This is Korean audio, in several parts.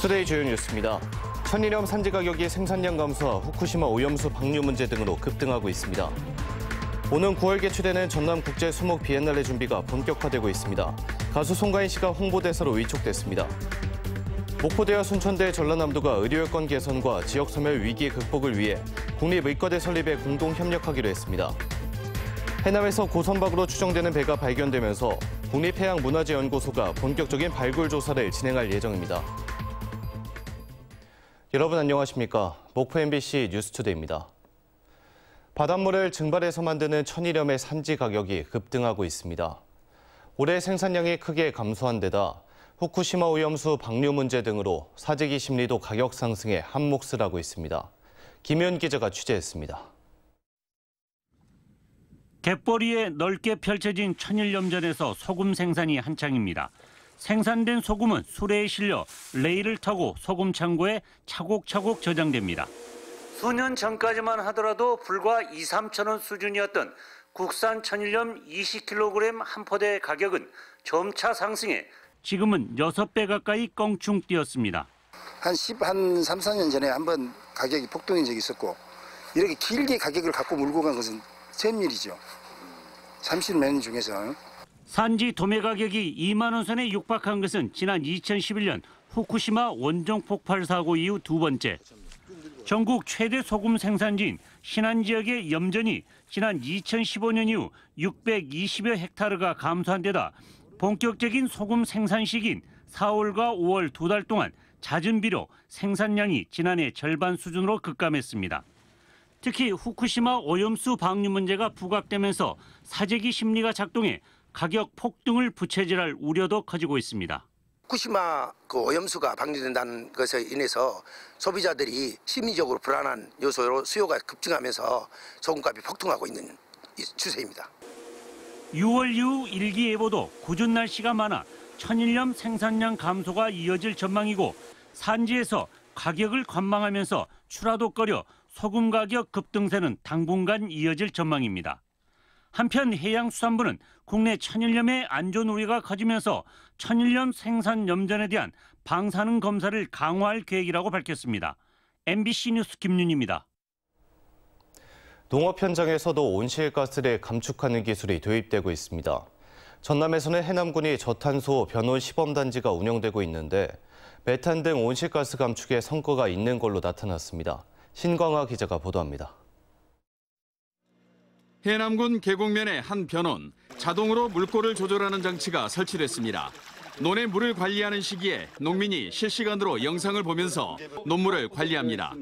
투데이 주요 뉴스입니다. 천일염 산지 가격이 생산량 감소와 후쿠시마 오염수 방류 문제 등으로 급등하고 있습니다. 오는 9월 개최되는 전남국제 수목 비엔날레 준비가 본격화되고 있습니다. 가수 송가인 씨가 홍보대사로 위촉됐습니다. 목포대와 순천대, 전라남도가 의료여건 개선과 지역 소멸 위기 극복을 위해 국립의과대 설립에 공동 협력하기로 했습니다. 해남에서 고선박으로 추정되는 배가 발견되면서 국립해양문화재연구소가 본격적인 발굴 조사를 진행할 예정입니다. 여러분 안녕하십니까? 목포 MBC 뉴스투데이입니다. 바닷물을 증발해서 만드는 천일염의 산지 가격이 급등하고 있습니다. 올해 생산량이 크게 감소한 데다 후쿠시마 오염수 방류 문제 등으로 사재기 심리도 가격 상승에 한몫을 하고 있습니다. 김윤 기자가 취재했습니다. 갯벌위에 넓게 펼쳐진 천일염전에서 소금 생산이 한창입니다. 생산된 소금은 수레에 실려 레일을 타고 소금 창고에 차곡차곡 저장됩니다. 수년 전까지만 하더라도 불과 2, 3천 원 수준이었던 국산 천일염 20kg 한 포대의 가격은 점차 상승해 지금은 6배 가까이 껑충 뛰었습니다. 한 3, 4년 전에 한번 가격이 폭등한 적이 있었고 이렇게 길게 가격을 갖고 몰고 간 것은 처음 일이죠. 30몇 년 중에서. 산지 도매 가격이 2만 원 선에 육박한 것은 지난 2011년 후쿠시마 원정 폭발 사고 이후 두 번째. 전국 최대 소금 생산지인 신안 지역의 염전이 지난 2015년 이후 620여 헥타르가 감소한 데다 본격적인 소금 생산 시기인 4월과 5월 두 달 동안 잦은 비로 생산량이 지난해 절반 수준으로 급감했습니다. 특히 후쿠시마 오염수 방류 문제가 부각되면서 사재기 심리가 작동해 가격 폭등을 부채질할 우려도 커지고 있습니다. 후쿠시마 오염수가 방류된다는 것에 인해서 소비자들이 심리적으로 불안한 요소로 수요가 급증하면서 소금값이 폭등하고 있는 추세입니다. 6월 이후 일기예보도 궂은 날씨가 많아 천일염 생산량 감소가 이어질 전망이고 산지에서 가격을 관망하면서 추라독거려 소금 가격 급등세는 당분간 이어질 전망입니다. 한편 해양수산부는 국내 천일염의 안전 우려가 커지면서 천일염 생산 염전에 대한 방사능 검사를 강화할 계획이라고 밝혔습니다. MBC 뉴스 김윤입니다. 농업 현장에서도 온실가스를 감축하는 기술이 도입되고 있습니다. 전남에서는 해남군이 저탄소 변온 시범단지가 운영되고 있는데 메탄 등 온실가스 감축에 성과가 있는 걸로 나타났습니다. 신광화 기자가 보도합니다. 해남군 계곡면의 한 변온, 자동으로 물꼬를 조절하는 장치가 설치됐습니다. 논의 물을 관리하는 시기에 농민이 실시간으로 영상을 보면서 논물을 관리합니다.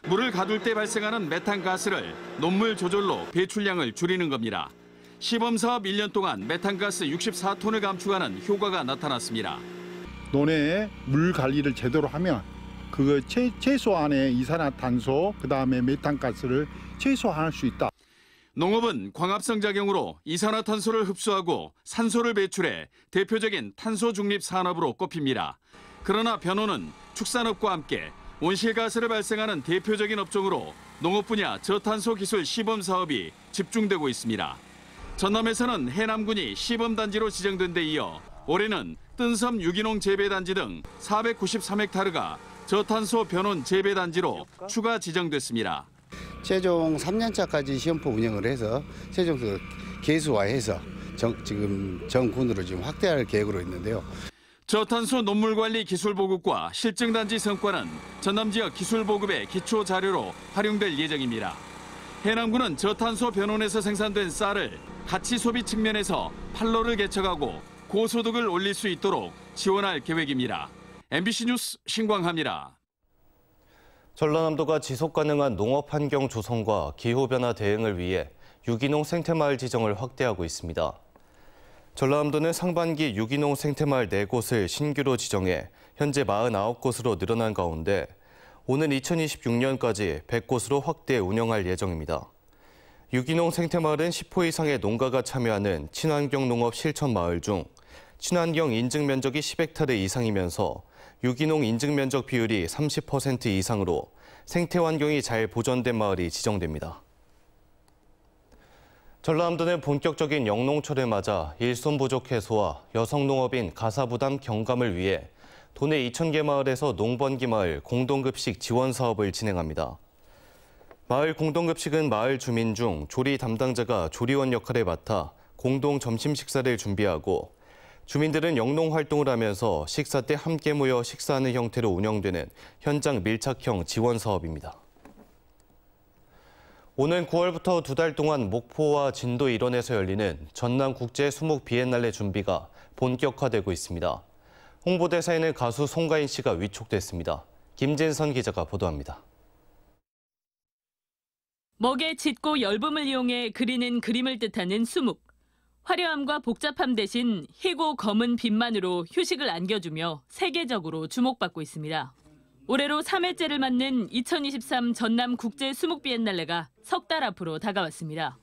물을 가둘 때 발생하는 메탄가스를 논물 조절로 배출량을 줄이는 겁니다. 시범사업 1년 동안 메탄가스 64톤을 감축하는 효과가 나타났습니다. 논에 물 관리를 제대로 하면 그거 최소한의 이산화탄소, 그다음에 메탄가스를 최소화할 수 있다. 농업은 광합성 작용으로 이산화탄소를 흡수하고 산소를 배출해 대표적인 탄소 중립 산업으로 꼽힙니다. 그러나 변호는 축산업과 함께 온실가스를 발생하는 대표적인 업종으로 농업 분야 저탄소 기술 시범 사업이 집중되고 있습니다. 전남에서는 해남군이 시범단지로 지정된 데 이어 올해는 뜬섬 유기농 재배단지 등 493헥타르가 저탄소 변온 재배단지로 추가 지정됐습니다. 최종 3년차까지 시험포 운영을 해서 최종 개수화해서 지금 전군으로 지금 확대할 계획으로 있는데요. 저탄소 논물관리 기술보급과 실증단지 성과는 전남 지역 기술보급의 기초 자료로 활용될 예정입니다. 해남군은 저탄소 변온에서 생산된 쌀을 가치 소비 측면에서 판로를 개척하고 고소득을 올릴 수 있도록 지원할 계획입니다. MBC 뉴스 신광하입니다. 전라남도가 지속가능한 농업 환경 조성과 기후변화 대응을 위해 유기농 생태마을 지정을 확대하고 있습니다. 전라남도는 상반기 유기농 생태마을 4곳을 신규로 지정해 현재 49곳으로 늘어난 가운데 오는 2026년까지 100곳으로 확대 운영할 예정입니다. 유기농 생태마을은 10호 이상의 농가가 참여하는 친환경 농업 실천 마을 중 친환경 인증 면적이 10헥타르 이상이면서 유기농 인증 면적 비율이 30% 이상으로 생태 환경이 잘 보존된 마을이 지정됩니다. 전라남도는 본격적인 영농철을 맞아 일손 부족 해소와 여성 농업인 가사 부담 경감을 위해 도내 2,000개 마을에서 농번기 마을 공동급식 지원 사업을 진행합니다. 마을 공동급식은 마을 주민 중 조리 담당자가 조리원 역할을 맡아 공동 점심 식사를 준비하고 주민들은 영농 활동을 하면서 식사 때 함께 모여 식사하는 형태로 운영되는 현장 밀착형 지원 사업입니다. 오는 9월부터 2달 동안 목포와 진도 일원에서 열리는 전남 국제 수목 비엔날레 준비가 본격화되고 있습니다. 홍보대사에는 가수 송가인 씨가 위촉됐습니다. 김진선 기자가 보도합니다. 먹의 짙고 엷음을 이용해 그리는 그림을 뜻하는 수묵. 화려함과 복잡함 대신 희고 검은 빛만으로 휴식을 안겨주며 세계적으로 주목받고 있습니다. 올해로 3회째를 맞는 2023 전남 국제 수묵 비엔날레가 석 달 앞으로 다가왔습니다.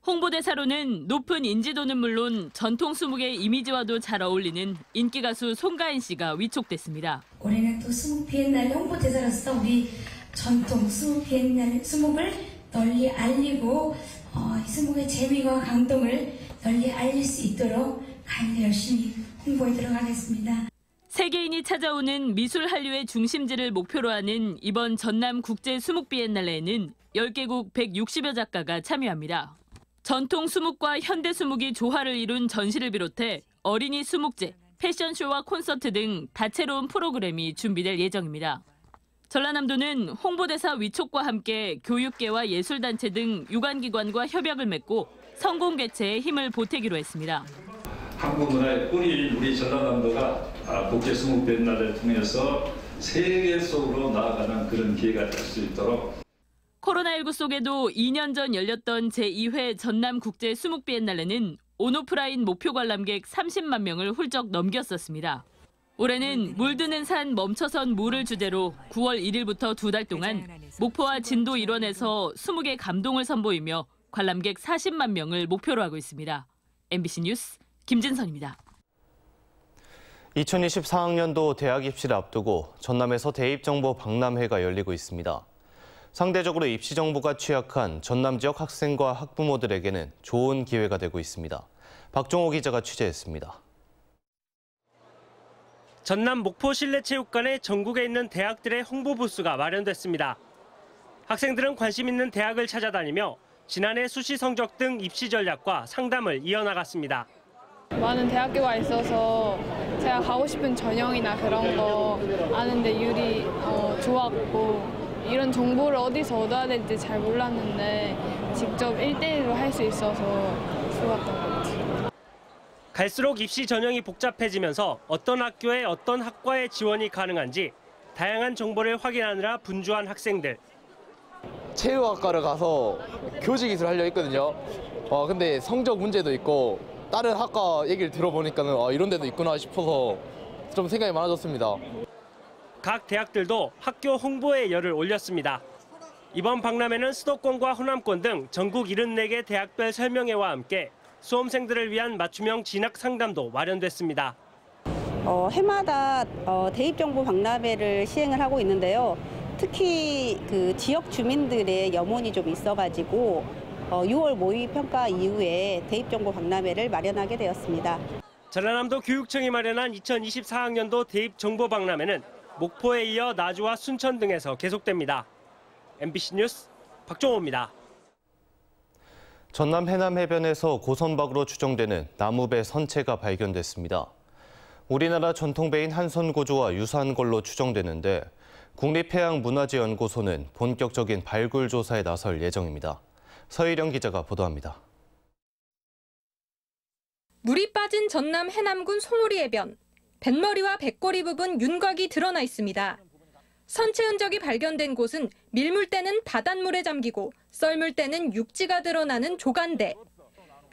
홍보대사로는 높은 인지도는 물론 전통 수묵의 이미지와도 잘 어울리는 인기 가수 송가인 씨가 위촉됐습니다. 올해는 또 수묵 비엔날레 홍보대사로서 우리 전통 수묵 비엔날레 수묵을 널리 알리고 이 수묵의 재미와 감동을 널리 알릴 수 있도록 간절히 열심히 홍보에 들어가겠습니다. 세계인이 찾아오는 미술 한류의 중심지를 목표로 하는 이번 전남 국제 수묵 비엔날레에는 10개국 160여 작가가 참여합니다. 전통 수묵과 현대 수묵이 조화를 이룬 전시를 비롯해 어린이 수묵제, 패션쇼와 콘서트 등 다채로운 프로그램이 준비될 예정입니다. 전라남도는 홍보대사 위촉과 함께 교육계와 예술단체 등 유관기관과 협약을 맺고 성공 개최에 힘을 보태기로 했습니다. 한국 문화의 뿌리인 우리 전라남도가 국제 수묵 비엔날레를 통해서 세계 속으로 나아가는 그런 기회가 될 수 있도록. 코로나19 속에도 2년 전 열렸던 제2회 전남 국제 수묵 비엔날레는 온오프라인 목표 관람객 30만 명을 훌쩍 넘겼었습니다. 올해는 물드는 산 멈춰선 물을 주제로 9월 1일부터 2달 동안 목포와 진도 일원에서 수묵의 감동을 선보이며 관람객 40만 명을 목표로 하고 있습니다. MBC 뉴스 김진선입니다. 2024학년도 대학 입시를 앞두고 전남에서 대입정보 박람회가 열리고 있습니다. 상대적으로 입시 정보가 취약한 전남 지역 학생과 학부모들에게는 좋은 기회가 되고 있습니다. 박종호 기자가 취재했습니다. 전남 목포 실내체육관에 전국에 있는 대학들의 홍보 부스가 마련됐습니다. 학생들은 관심 있는 대학을 찾아다니며 지난해 수시 성적 등 입시 전략과 상담을 이어나갔습니다. 많은 대학교가 있어서 제가 가고 싶은 전형이나 그런 거 아는데 유리 좋았고 이런 정보를 어디서 얻어야 될지 잘 몰랐는데 직접 1대1로 할 수 있어서 좋았던 것 같아요. 갈수록 입시 전형이 복잡해지면서 어떤 학교에 어떤 학과에 지원이 가능한지 다양한 정보를 확인하느라 분주한 학생들. 체육학과를 가서 교직이술 하려고 했거든요. 근데 성적 문제도 있고 다른 학과 얘기를 들어보니까는 이런 데도 있구나 싶어서 좀 생각이 많아졌습니다. 각 대학들도 학교 홍보에 열을 올렸습니다. 이번 박람회는 수도권과 호남권 등 전국 74개 대학별 설명회와 함께 수험생들을 위한 맞춤형 진학 상담도 마련됐습니다. 해마다 대입정보 박람회를 시행을 하고 있는데요. 특히 그 지역 주민들의 염원이 좀 있어가지고 6월 모의 평가 이후에 대입정보 박람회를 마련하게 되었습니다. 전라남도 교육청이 마련한 2024학년도 대입정보 박람회는 목포에 이어 나주와 순천 등에서 계속됩니다. MBC 뉴스 박종호입니다. 전남 해남 해변에서 고선박으로 추정되는 나무배 선체가 발견됐습니다. 우리나라 전통배인 한선고조와 유사한 걸로 추정되는데 국립해양문화재연구소는 본격적인 발굴 조사에 나설 예정입니다. 서희령 기자가 보도합니다. 물이 빠진 전남 해남군 송오리 해변. 뱃머리와 배꼬리 부분 윤곽이 드러나 있습니다. 선체 흔적이 발견된 곳은 밀물 때는 바닷물에 잠기고 썰물 때는 육지가 드러나는 조간대.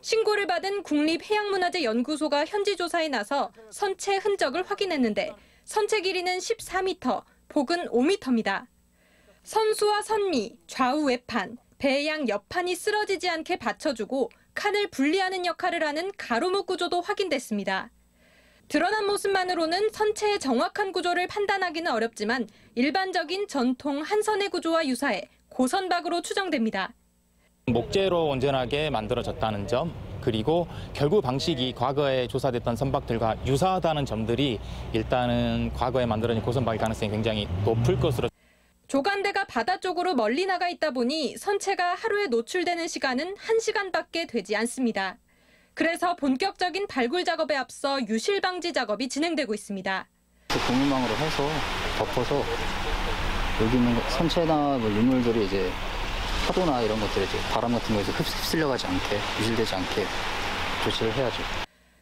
신고를 받은 국립해양문화재연구소가 현지 조사에 나서 선체 흔적을 확인했는데 선체 길이는 14m, 폭은 5m입니다. 선수와 선미, 좌우 외판, 배양 옆판이 쓰러지지 않게 받쳐주고 칸을 분리하는 역할을 하는 가로목 구조도 확인됐습니다. 드러난 모습만으로는 선체의 정확한 구조를 판단하기는 어렵지만 일반적인 전통 한선의 구조와 유사해 고선박으로 추정됩니다. 목재로 온전하게 만들어졌다는 점, 그리고 결구 방식이 과거에 조사됐던 선박들과 유사하다는 점들이 일단은 과거에 만들어진 고선박일 가능성이 굉장히 높을 것으로. 조간대가 바다 쪽으로 멀리 나가 있다 보니 선체가 하루에 노출되는 시간은 1시간밖에 되지 않습니다. 그래서 본격적인 발굴 작업에 앞서 유실 방지 작업이 진행되고 있습니다. 공유망으로 해서 덮어서 여기 있는 선체나 뭐 유물들이 이제 파도나 이런 것들이 이제 바람 같은 거에서 휩쓸려가지 않게, 유실되지 않게 조치를 해야죠.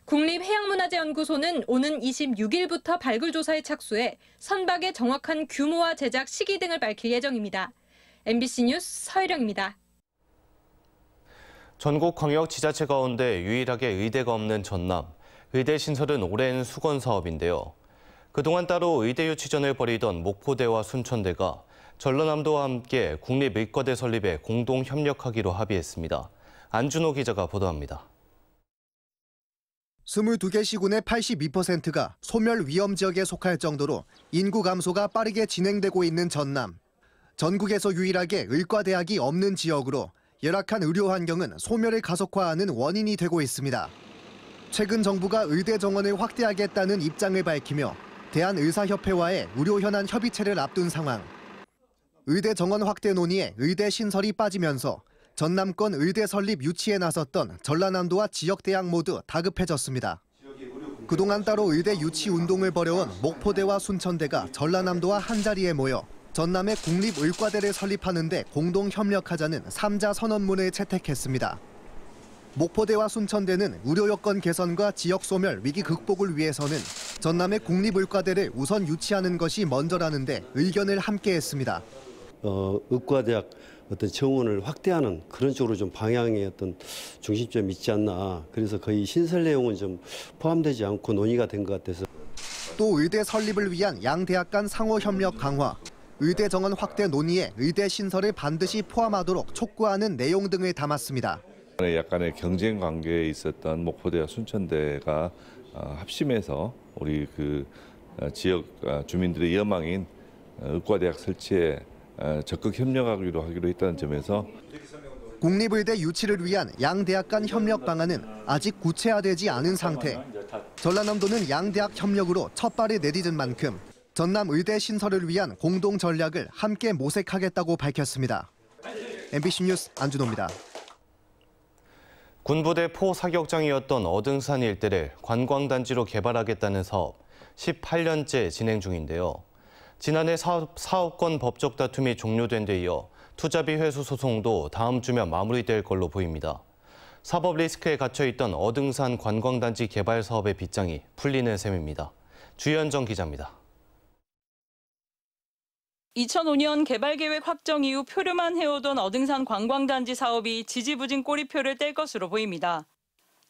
국립해양문화재연구소는 오는 26일부터 발굴 조사에 착수해 선박의 정확한 규모와 제작 시기 등을 밝힐 예정입니다. MBC 뉴스 서혜령입니다. 전국 광역 지자체 가운데 유일하게 의대가 없는 전남. 의대 신설은 오랜 수건 사업인데요. 그동안 따로 의대 유치전을 벌이던 목포대와 순천대가 전라남도와 함께 국립의과대 설립에 공동 협력하기로 합의했습니다. 안준호 기자가 보도합니다. 22개 시군의 82%가 소멸 위험 지역에 속할 정도로 인구 감소가 빠르게 진행되고 있는 전남. 전국에서 유일하게 의과대학이 없는 지역으로 열악한 의료 환경은 소멸을 가속화하는 원인이 되고 있습니다. 최근 정부가 의대 정원을 확대하겠다는 입장을 밝히며 대한의사협회와의 의료 현안 협의체를 앞둔 상황. 의대 정원 확대 논의에 의대 신설이 빠지면서 전남권 의대 설립 유치에 나섰던 전라남도와 지역대학 모두 다급해졌습니다. 그동안 따로 의대 유치 운동을 벌여온 목포대와 순천대가 전라남도와 한자리에 모여 전남의 국립의과대를 설립하는 데 공동 협력하자는 3자 선언문을 채택했습니다. 목포대와 순천대는 의료 여건 개선과 지역 소멸 위기 극복을 위해서는 전남의 국립의과대를 우선 유치하는 것이 먼저라는데 의견을 함께했습니다. 의과대학 어떤 정원을 확대하는 그런 쪽으로 좀 방향의 어떤 중심점이 있지 않나. 그래서 거의 신설 내용은 좀 포함되지 않고 논의가 된 것 같아서. 또 의대 설립을 위한 양 대학 간 상호 협력 강화, 의대 정원 확대 논의에 의대 신설을 반드시 포함하도록 촉구하는 내용 등을 담았습니다. 약간의 경쟁 관계에 있었던 목포대와 순천대가 합심해서 우리 그 지역 주민들의 여망인 의과대학 설치에 적극 협력하기로 했다는 점에서 국립의대 유치를 위한 양 대학 간 협력 방안은 아직 구체화되지 않은 상태. 전라남도는 양 대학 협력으로 첫 발을 내딛은 만큼 전남 의대 신설을 위한 공동 전략을 함께 모색하겠다고 밝혔습니다. MBC 뉴스 안준호입니다. 군부대 포 사격장이었던 어등산 일대를 관광단지로 개발하겠다는 사업 18년째 진행 중인데요. 지난해 사업권 법적 다툼이 종료된 데 이어 투자비 회수 소송도 다음 주면 마무리될 걸로 보입니다. 사법 리스크에 갇혀있던 어등산 관광단지 개발 사업의 빗장이 풀리는 셈입니다. 주현정 기자입니다. 2005년 개발계획 확정 이후 표류만 해오던 어등산 관광단지 사업이 지지부진 꼬리표를 뗄 것으로 보입니다.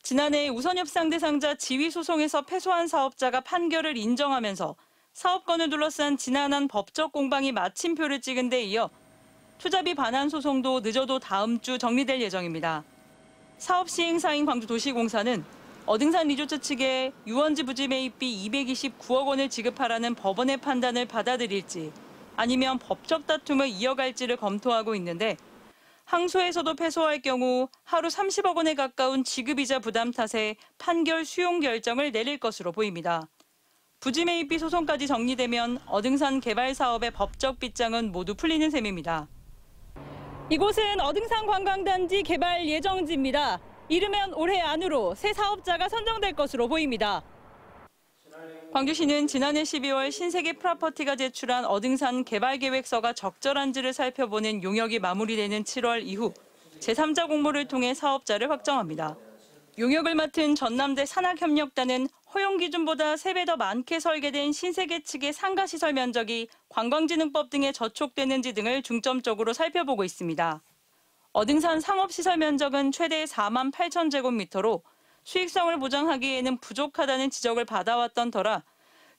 지난해 우선협상 대상자 지위소송에서 패소한 사업자가 판결을 인정하면서 사업권을 둘러싼 지난한 법적 공방이 마침표를 찍은 데 이어 투자비 반환 소송도 늦어도 다음 주 정리될 예정입니다. 사업 시행사인 광주도시공사는 어등산 리조트 측에 유원지 부지 매입비 229억 원을 지급하라는 법원의 판단을 받아들일지 아니면 법적 다툼을 이어갈지를 검토하고 있는데 항소에서도 패소할 경우 하루 30억 원에 가까운 지급이자 부담 탓에 판결 수용 결정을 내릴 것으로 보입니다. 부지 매입비 소송까지 정리되면 어등산 개발 사업의 법적 빗장은 모두 풀리는 셈입니다. 이곳은 어등산 관광단지 개발 예정지입니다. 이르면 올해 안으로 새 사업자가 선정될 것으로 보입니다. 광주시는 지난해 12월 신세계 프로퍼티가 제출한 어등산 개발 계획서가 적절한지를 살펴보는 용역이 마무리되는 7월 이후 제3자 공모를 통해 사업자를 확정합니다. 용역을 맡은 전남대 산학협력단은 허용 기준보다 3배 더 많게 설계된 신세계 측의 상가시설 면적이 관광진흥법 등에 저촉되는지 등을 중점적으로 살펴보고 있습니다. 어등산 상업시설 면적은 최대 4만 8천 제곱미터로 수익성을 보장하기에는 부족하다는 지적을 받아왔던 터라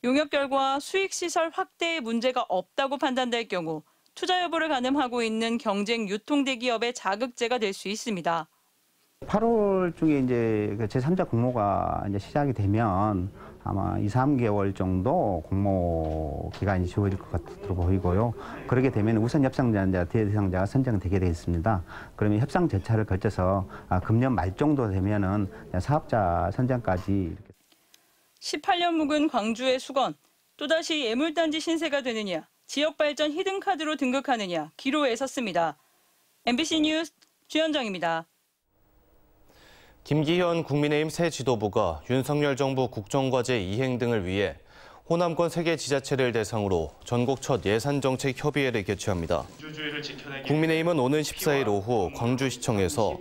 용역 결과 수익시설 확대에 문제가 없다고 판단될 경우 투자 여부를 가늠하고 있는 경쟁 유통대기업의 자극제가 될 수 있습니다. 8월 중에 이제 제3자 공모가 이제 시작이 되면 아마 2, 3개월 정도 공모 기간이 주어질 것 같아 보이고요. 그렇게 되면 우선 협상자, 대상자가 선정되게 되어 있습니다. 그러면 협상 절차를 거쳐서 금년 말 정도 되면은 사업자 선정까지. 18년 묵은 광주의 수건, 또다시 예물단지 신세가 되느냐, 지역발전 히든카드로 등극하느냐 기로에 섰습니다. MBC 뉴스 주현정입니다. 김기현 국민의힘 새 지도부가 윤석열 정부 국정과제 이행 등을 위해 호남권 3개 지자체를 대상으로 전국 첫 예산정책협의회를 개최합니다. 국민의힘은 오는 14일 오후 광주시청에서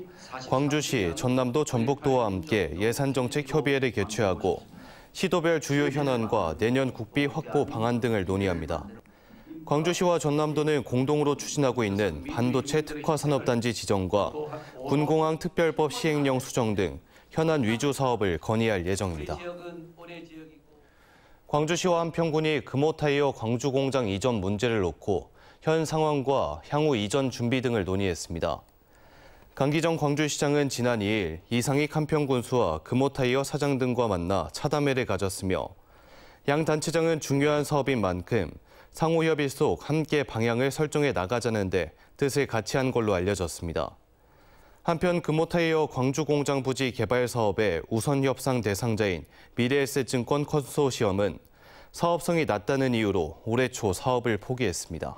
광주시, 전남도, 전북도와 함께 예산정책협의회를 개최하고 시도별 주요 현안과 내년 국비 확보 방안 등을 논의합니다. 광주시와 전남도는 공동으로 추진하고 있는 반도체 특화산업단지 지정과 군공항 특별법 시행령 수정 등 현안 위주 사업을 건의할 예정입니다. 광주시와 한평군이 금호타이어 광주공장 이전 문제를 놓고 현 상황과 향후 이전 준비 등을 논의했습니다. 강기정 광주시장은 지난 2일 이상익 한평군수와 금호타이어 사장 등과 만나 차담회를 가졌으며 양 단체장은 중요한 사업인 만큼 상호 협의 속 함께 방향을 설정해 나가자는 데 뜻을 같이 한 걸로 알려졌습니다. 한편 금호타이어 광주공장 부지 개발 사업의 우선 협상 대상자인 미래에셋증권 컨소시엄은 사업성이 낮다는 이유로 올해 초 사업을 포기했습니다.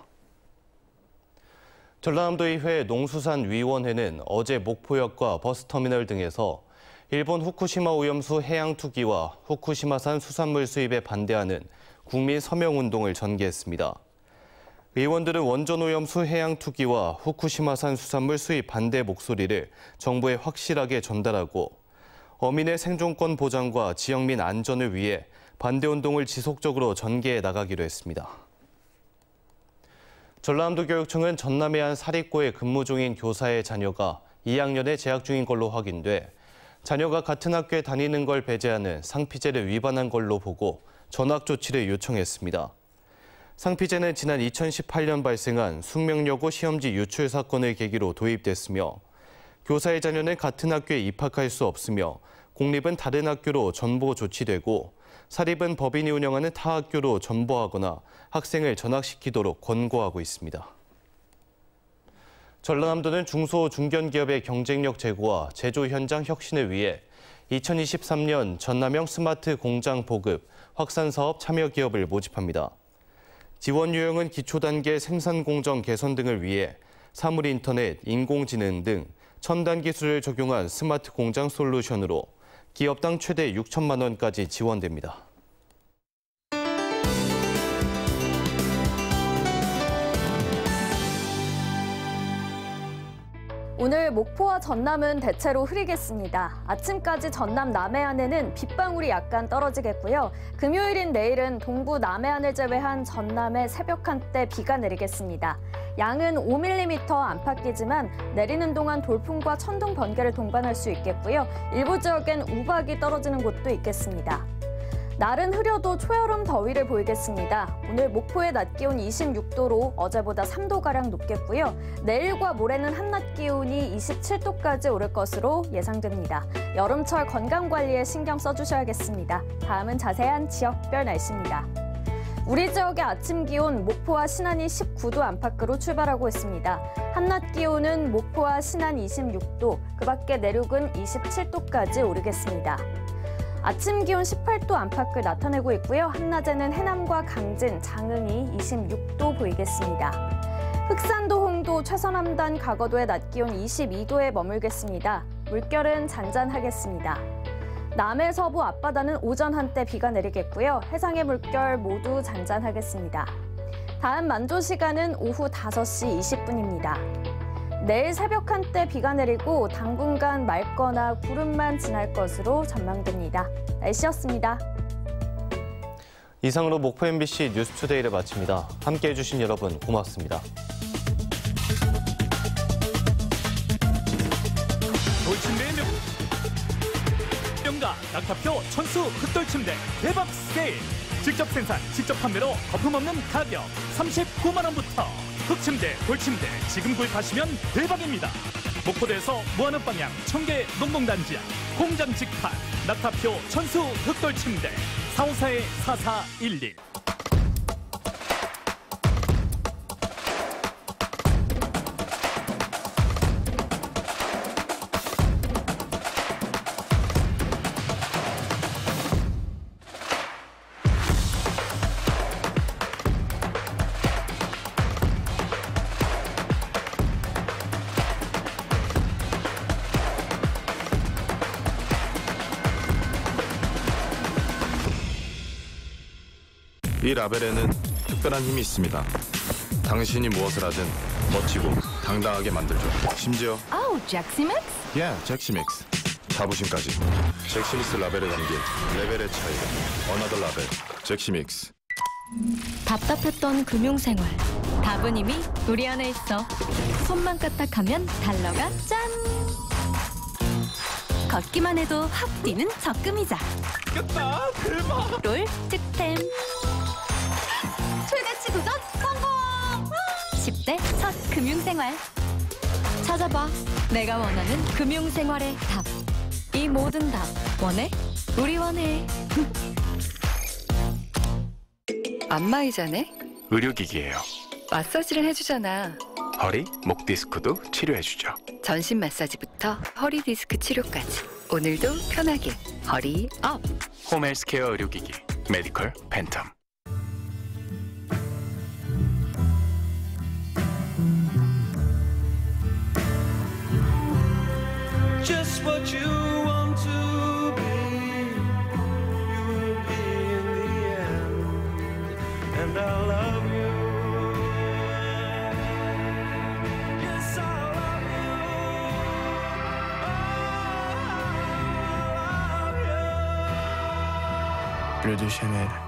전라남도의회 농수산위원회는 어제 목포역과 버스터미널 등에서 일본 후쿠시마 오염수 해양 투기와 후쿠시마산 수산물 수입에 반대하는 국민 서명운동을 전개했습니다. 의원들은 원전 오염수 해양 투기와 후쿠시마산 수산물 수입 반대 목소리를 정부에 확실하게 전달하고 어민의 생존권 보장과 지역민 안전을 위해 반대운동을 지속적으로 전개해 나가기로 했습니다. 전라남도 교육청은 전남의 한 사립고에 근무 중인 교사의 자녀가 2학년에 재학 중인 걸로 확인돼 자녀가 같은 학교에 다니는 걸 배제하는 상피제를 위반한 걸로 보고 전학 조치를 요청했습니다. 상피제는 지난 2018년 발생한 숙명여고 시험지 유출 사건을 계기로 도입됐으며 교사의 자녀는 같은 학교에 입학할 수 없으며 공립은 다른 학교로 전보 조치되고 사립은 법인이 운영하는 타 학교로 전보하거나 학생을 전학시키도록 권고하고 있습니다. 전라남도는 중소 중견기업의 경쟁력 제고와 제조 현장 혁신을 위해 2023년 전남형 스마트 공장 보급 확산 사업 참여 기업을 모집합니다. 지원 유형은 기초 단계 생산 공정 개선 등을 위해 사물 인터넷, 인공지능 등 첨단 기술을 적용한 스마트 공장 솔루션으로 기업당 최대 6천만 원까지 지원됩니다. 오늘 목포와 전남은 대체로 흐리겠습니다. 아침까지 전남 남해안에는 빗방울이 약간 떨어지겠고요. 금요일인 내일은 동부 남해안을 제외한 전남에 새벽 한때 비가 내리겠습니다. 양은 5mm 안팎이지만 내리는 동안 돌풍과 천둥 번개를 동반할 수 있겠고요. 일부 지역엔 우박이 떨어지는 곳도 있겠습니다. 날은 흐려도 초여름 더위를 보이겠습니다. 오늘 목포의 낮 기온 26도로 어제보다 3도가량 높겠고요. 내일과 모레는 한낮 기온이 27도까지 오를 것으로 예상됩니다. 여름철 건강관리에 신경 써주셔야겠습니다. 다음은 자세한 지역별 날씨입니다. 우리 지역의 아침 기온 목포와 신안이 19도 안팎으로 출발하고 있습니다. 한낮 기온은 목포와 신안 26도, 그 밖에 내륙은 27도까지 오르겠습니다. 아침 기온 18도 안팎을 나타내고 있고요. 한낮에는 해남과 강진, 장흥이 26도 보이겠습니다. 흑산도, 홍도, 최서남단, 가거도의 낮 기온 22도에 머물겠습니다. 물결은 잔잔하겠습니다. 남해 서부 앞바다는 오전 한때 비가 내리겠고요. 해상의 물결 모두 잔잔하겠습니다. 다음 만조 시간은 오후 5시 20분입니다. 내일 새벽 한때 비가 내리고 당분간 맑거나 구름만 지날 것으로 전망됩니다. 날씨였습니다. 이상으로 목포 MBC 뉴스투데이를 마칩니다. 함께해 주신 여러분 고맙습니다. 돌침대의 명가 낙타표 천수 흑돌침대 대박 세일. 직접 생산, 직접 판매로 거품 없는 가격 39만 원부터 흑침대, 돌침대 지금 구입하시면 대박입니다. 목포대에서 무하는 방향 청계 농공단지역 공장 직판 낙타표 천수 흑돌침대 454-4411. 이 라벨에는 특별한 힘이 있습니다. 당신이 무엇을 하든 멋지고 당당하게 만들죠. 심지어 잭시믹스? 잭시믹스. 자부심까지. 잭시믹스 라벨에 담긴 레벨의 차이. 어나더 라벨. 잭시믹스. 답답했던 금융생활. 답은 이미 우리 안에 있어. 손만 까딱하면 달러가 짠! 걷기만 해도 확 뛰는 적금이자. 겠다 대박! 롤 특템. 최대치 도전 성공! 10대 첫 금융생활. 찾아봐. 내가 원하는 금융생활의 답. 이 모든 답 원해? 우리 원해. 안마의자네? 의료기기예요. 마사지를 해주잖아. 허리, 목 디스크도 치료해주죠. 전신 마사지부터 허리 디스크 치료까지. 오늘도 편하게 허리 업. 홈헬스케어 의료기기 메디컬 팬텀. Just what you want to be, you will be in the end, and I love you. Yes, I love you. Bleu de Chanel.